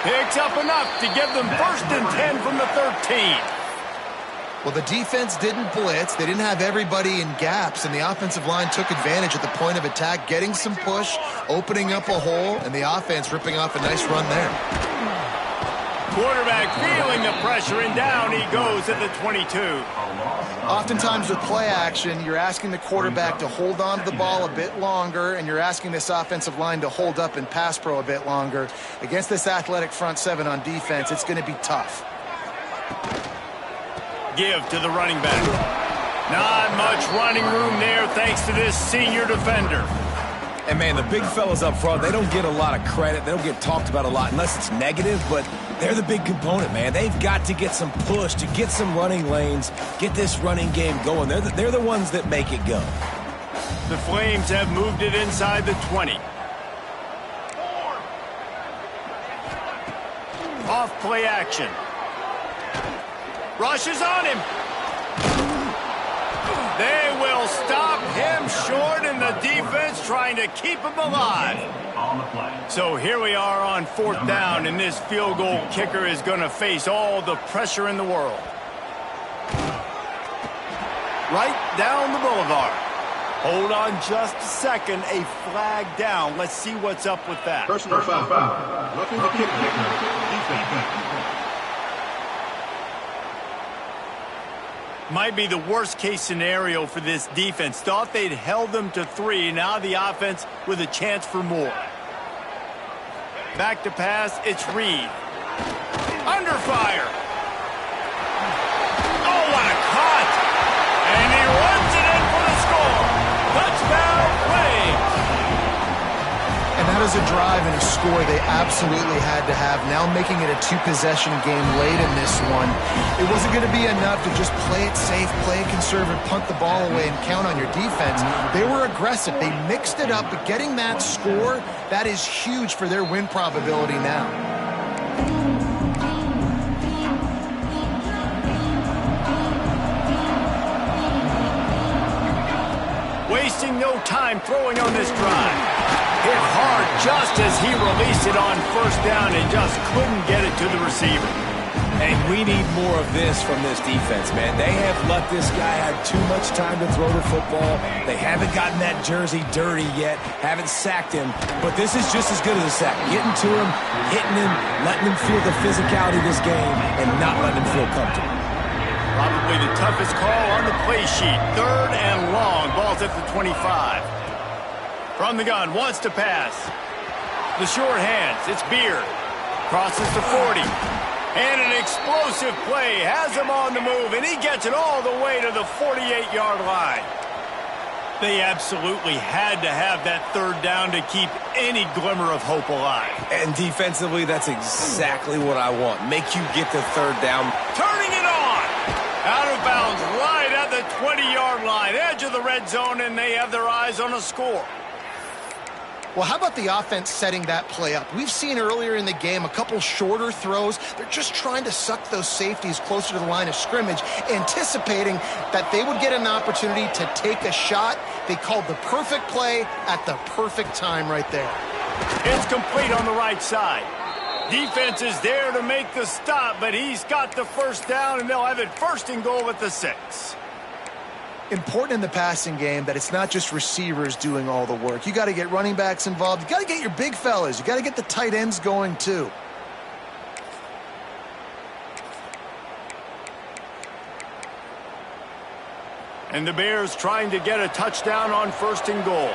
Picks up enough to give them 1st and 10 from the 13. Well, the defense didn't blitz. They didn't have everybody in gaps, and the offensive line took advantage at the point of attack, getting some push, opening up a hole, and the offense ripping off a nice run there. Quarterback feeling the pressure, and down he goes at the 22. Oftentimes with play action, you're asking the quarterback to hold on to the ball a bit longer, and you're asking this offensive line to hold up in pass pro a bit longer. Against this athletic front 7 on defense, it's going to be tough. Give to the running back. Not much running room there thanks to this senior defender. And, man, the big fellas up front, they don't get a lot of credit. They don't get talked about a lot unless it's negative, but they're the big component, man. They've got to get some push, to get some running lanes, get this running game going. They're the ones that make it go. The Flames have moved it inside the 20. Off play action. Rushes on him. They will stop him short, and the defense trying to keep him alive. So here we are on 4th down, and this field goal kicker is going to face all the pressure in the world. Right down the boulevard. Hold on just a second. A flag down. Let's see what's up with that. Personal foul. Roughing the kick. Defense. Might be the worst-case scenario for this defense. Thought they'd held them to 3. Now the offense with a chance for more. Back to pass. It's Reed. Under fire. Oh, what a cut. And he runs it in for the score. Touchdown, Flames. And that is a drive and a score they absolutely had to have. Now making it a 2-possession game late in this one. It wasn't going to be enough to just play it safe, play it conservative, punt the ball away, and count on your defense. They were aggressive. They mixed it up, but getting that score, that is huge for their win probability now. Wasting no time throwing on this drive. Hit hard just as he released it on 1st down and just couldn't get it to the receiver. And we need more of this from this defense, man. They have let this guy have too much time to throw the football. They haven't gotten that jersey dirty yet, haven't sacked him. But this is just as good as a sack. Getting to him, hitting him, letting him feel the physicality of this game, and not letting him feel comfortable. Probably the toughest call on the play sheet. 3rd and long. Ball's at the 25. From the gun, wants to pass. The short hands, it's Beard. Crosses to 40. And an explosive play has him on the move, and he gets it all the way to the 48-yard line. They absolutely had to have that 3rd down to keep any glimmer of hope alive. And defensively, that's exactly what I want. Make you get the 3rd down. Turning it on. Out of bounds right at the 20-yard line. Edge of the red zone, and they have their eyes on a score. Well, how about the offense setting that play up? We've seen earlier in the game a couple shorter throws. They're just trying to suck those safeties closer to the line of scrimmage, anticipating that they would get an opportunity to take a shot. They called the perfect play at the perfect time right there. It's complete on the right side. Defense is there to make the stop, but he's got the first down, and they'll have it 1st and goal at the 6. Important in the passing game that it's not just receivers doing all the work. You got to get running backs involved. You got to get your big fellas. You got to get the tight ends going too. And the Bears trying to get a touchdown on 1st and goal.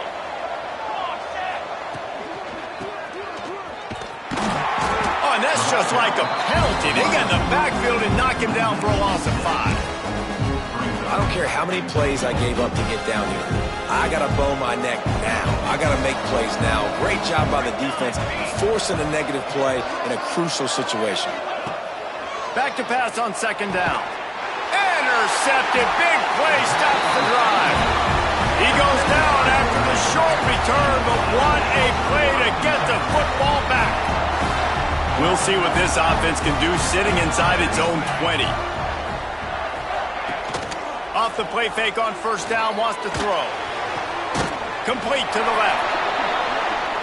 Oh, and that's just like a penalty. They got in the backfield and knock him down for a loss of 5. I don't care how many plays I gave up to get down here. I got to bow my neck now. I got to make plays now. Great job by the defense, forcing a negative play in a crucial situation. Back to pass on 2nd down. Intercepted. Big play stops the drive. He goes down after the short return, but what a play to get the football back. We'll see what this offense can do sitting inside its own 20. Off the play fake on 1st down, wants to throw. Complete to the left.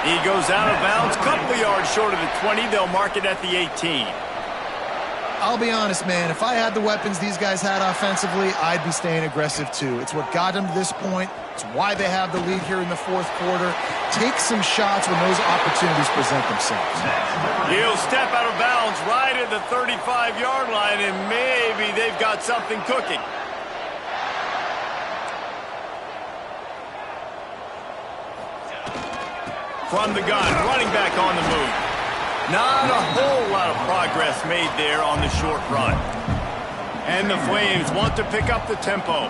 He goes out of bounds, couple yards short of the 20. They'll mark it at the 18. I'll be honest, man. If I had the weapons these guys had offensively, I'd be staying aggressive too. It's what got them to this point. It's why they have the lead here in the 4th quarter. Take some shots when those opportunities present themselves. He'll step out of bounds right at the 35-yard line, and maybe they've got something cooking. From the gun, running back on the move. Not a whole lot of progress made there on the short run. And the Flames want to pick up the tempo.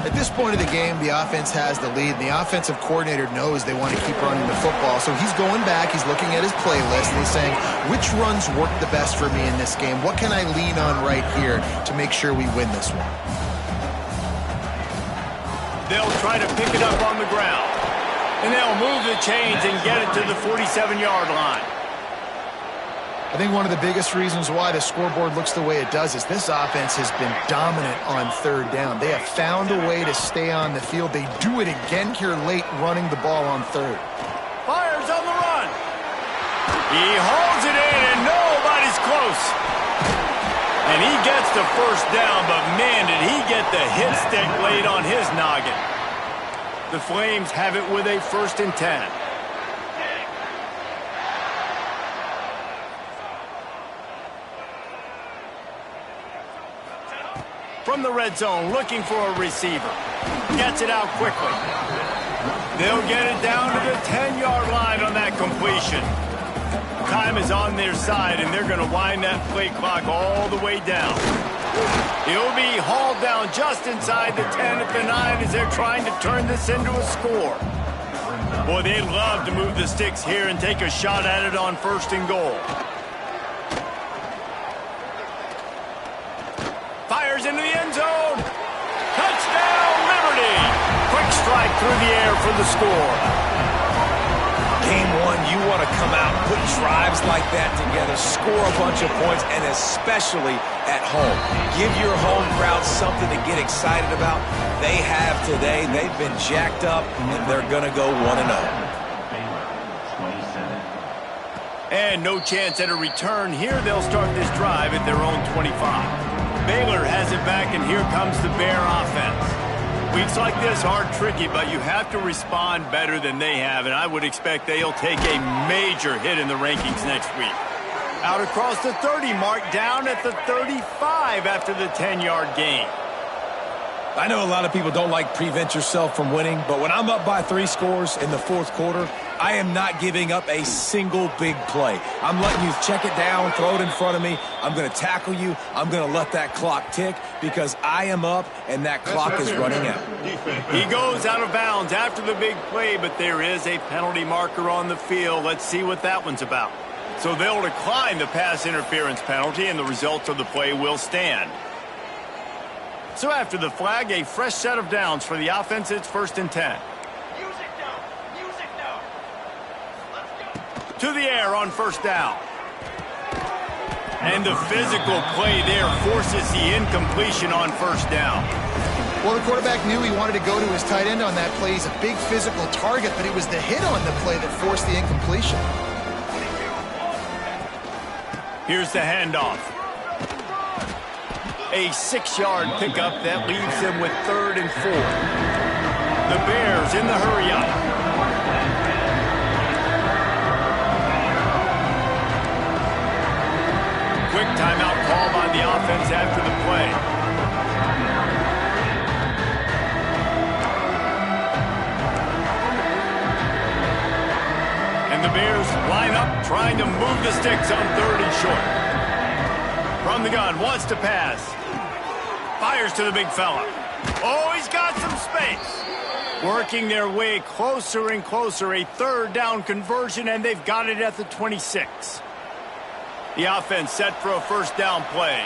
At this point of the game, the offense has the lead, and the offensive coordinator knows they want to keep running the football. So he's going back, he's looking at his playlist, and he's saying, which runs work the best for me in this game? What can I lean on right here to make sure we win this one? They'll try to pick it up on the ground. And they'll move the chains and get it to the 47-yard line. I think one of the biggest reasons why the scoreboard looks the way it does is this offense has been dominant on 3rd down. They have found a way to stay on the field. They do it again here late, running the ball on 3rd. Fires on the run. He holds it in, and nobody's close. And he gets the 1st down, but man, did he get the hit stick laid on his noggin. The Flames have it with a 1st and 10. From the red zone, looking for a receiver. Gets it out quickly. They'll get it down to the 10-yard line on that completion. Time is on their side, and they're going to wind that play clock all the way down. He'll be hauled down just inside the 10 at the 9 as they're trying to turn this into a score. Boy, they'd love to move the sticks here and take a shot at it on 1st and goal. Fires into the end zone. Touchdown, Liberty! Quick strike through the air for the score. Game 1, you want to come out, put drives like that together, score a bunch of points, and especially at home. Give your home crowd something to get excited about. They have today. They've been jacked up, and they're going to go 1-0. And no chance at a return here. They'll start this drive at their own 25. Baylor has it back, and here comes the Bear offense. Weeks like this are tricky, but you have to respond better than they have, and I would expect they'll take a major hit in the rankings next week. Out across the 30 mark, down at the 35 after the 10-yard gain. I know a lot of people don't like prevent yourself from winning, but when I'm up by 3 scores in the 4th quarter, I am not giving up a single big play. I'm letting you check it down, throw it in front of me. I'm going to tackle you. I'm going to let that clock tick because I am up and that clock is running out. He goes out of bounds after the big play, but there is a penalty marker on the field. Let's see what that one's about. So they'll decline the pass interference penalty, and the results of the play will stand. So after the flag, a fresh set of downs for the offense. It's 1st and 10. to the air on first down. And the physical play there forces the incompletion on first down. Well, the quarterback knew he wanted to go to his tight end on that play. He's a big physical target, but it was the hit on the play that forced the incompletion. Here's the handoff. A 6-yard pickup that leaves them with 3rd and 4. The Bears in the hurry up. Quick timeout call by the offense after the play. And the Bears line up trying to move the sticks on 3rd and short. From the gun, wants to pass. Fires to the big fella. Oh, he's got some space. Working their way closer and closer. A 3rd down conversion, and they've got it at the 26. The offense set for a first down play.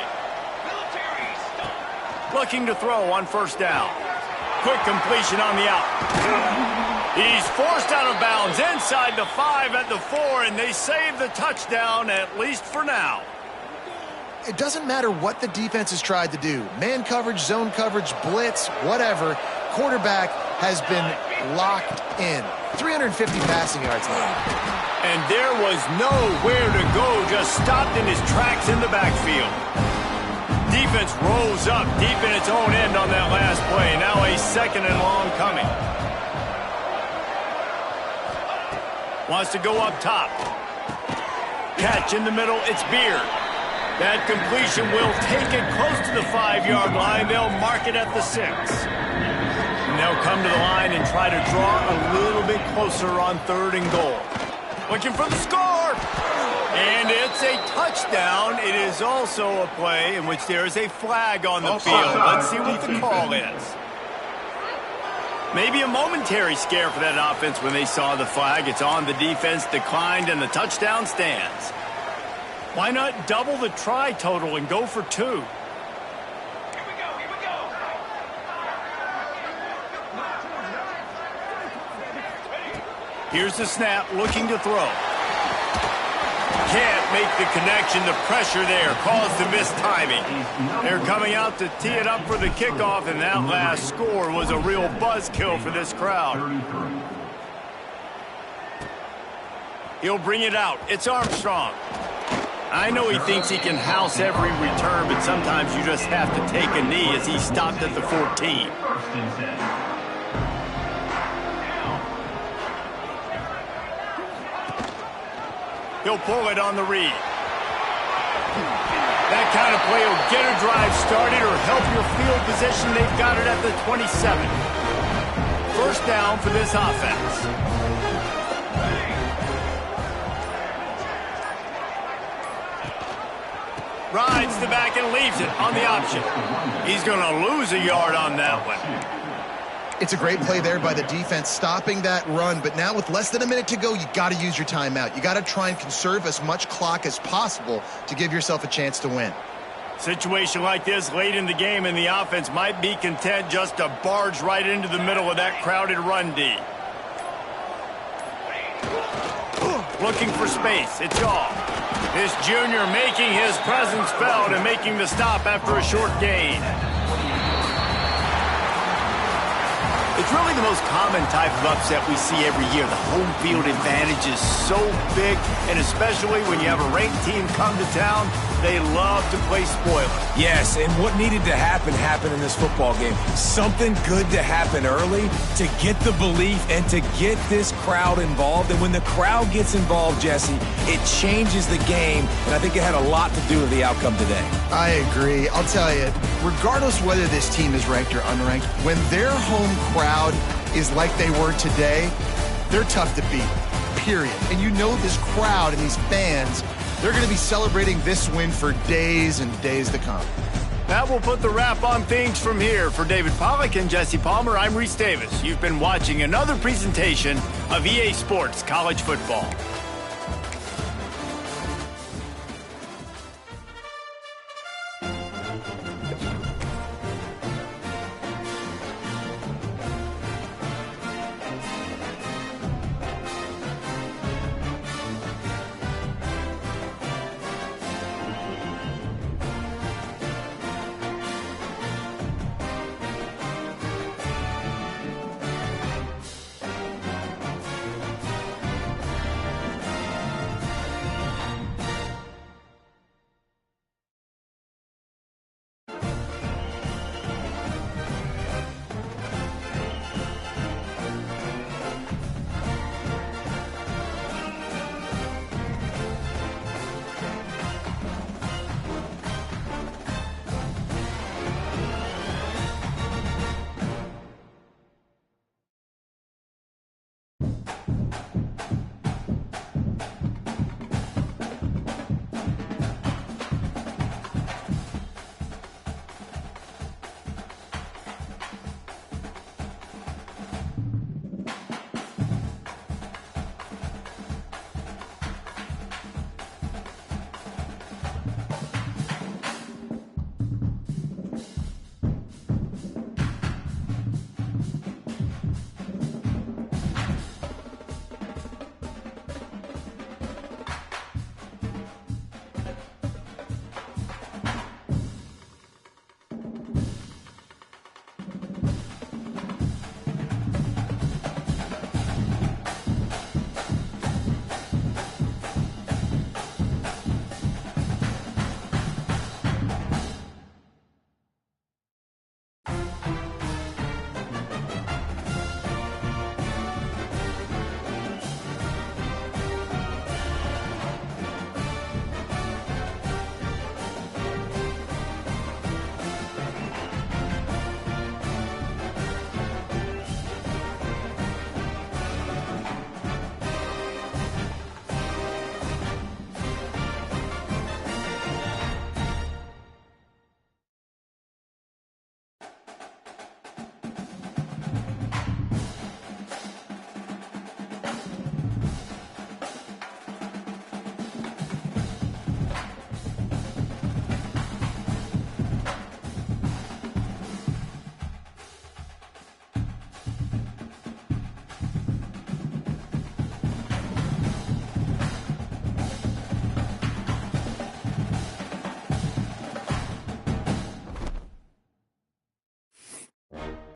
Looking to throw on first down. Quick completion on the out. He's forced out of bounds inside the 5 at the 4, and they save the touchdown, at least for now. It doesn't matter what the defense has tried to do. Man coverage, zone coverage, blitz, whatever. Quarterback has been locked in. 350 passing yards now. And there was nowhere to go, just stopped in his tracks in the backfield. Defense rolls up deep in its own end on that last play. Now a 2nd and long coming. Wants to go up top. Catch in the middle, it's Beard. That completion will take it close to the 5-yard line. They'll mark it at the 6. And they'll come to the line and try to draw a little bit closer on 3rd and goal. Looking for the score. And it's a touchdown. It is also a play in which there is a flag on the field. Let's see what the call is. Maybe a momentary scare for that offense when they saw the flag. It's on the defense, declined, and the touchdown stands. Why not double the try total and go for 2? Here we go. Here's the snap, looking to throw. Can't make the connection. The pressure there caused the missed timing. They're coming out to tee it up for the kickoff, and that last score was a real buzzkill for this crowd. He'll bring it out. It's Armstrong. I know he thinks he can house every return, but sometimes you just have to take a knee as he stopped at the 14. He'll pull it on the read. That kind of play will get a drive started or help your field position. They've got it at the 27. First down for this offense. Rides the back and leaves it on the option. He's going to lose a yard on that one. It's a great play there by the defense, stopping that run. But now with less than a minute to go, you got to use your timeout. You got to try and conserve as much clock as possible to give yourself a chance to win. Situation like this late in the game, and the offense might be content just to barge right into the middle of that crowded run D. Looking for space. It's off. This junior making his presence felt and making the stop after a short gain. It's really the most common type of upset we see every year. The home field advantage is so big, and especially when you have a ranked team come to town, they love to play spoiler. Yes, and what needed to happen happened in this football game. Something good to happen early to get the belief and to get this crowd involved. And when the crowd gets involved, Jesse, it changes the game, and I think it had a lot to do with the outcome today. I agree. I'll tell you, regardless whether this team is ranked or unranked, when their home crowd is like they were today, they're tough to beat, period. And you know this crowd and these fans, they're going to be celebrating this win for days and days to come. That will put the wrap on things from here. For David Pollack and Jesse Palmer, I'm Reese Davis. You've been watching another presentation of EA Sports College Football.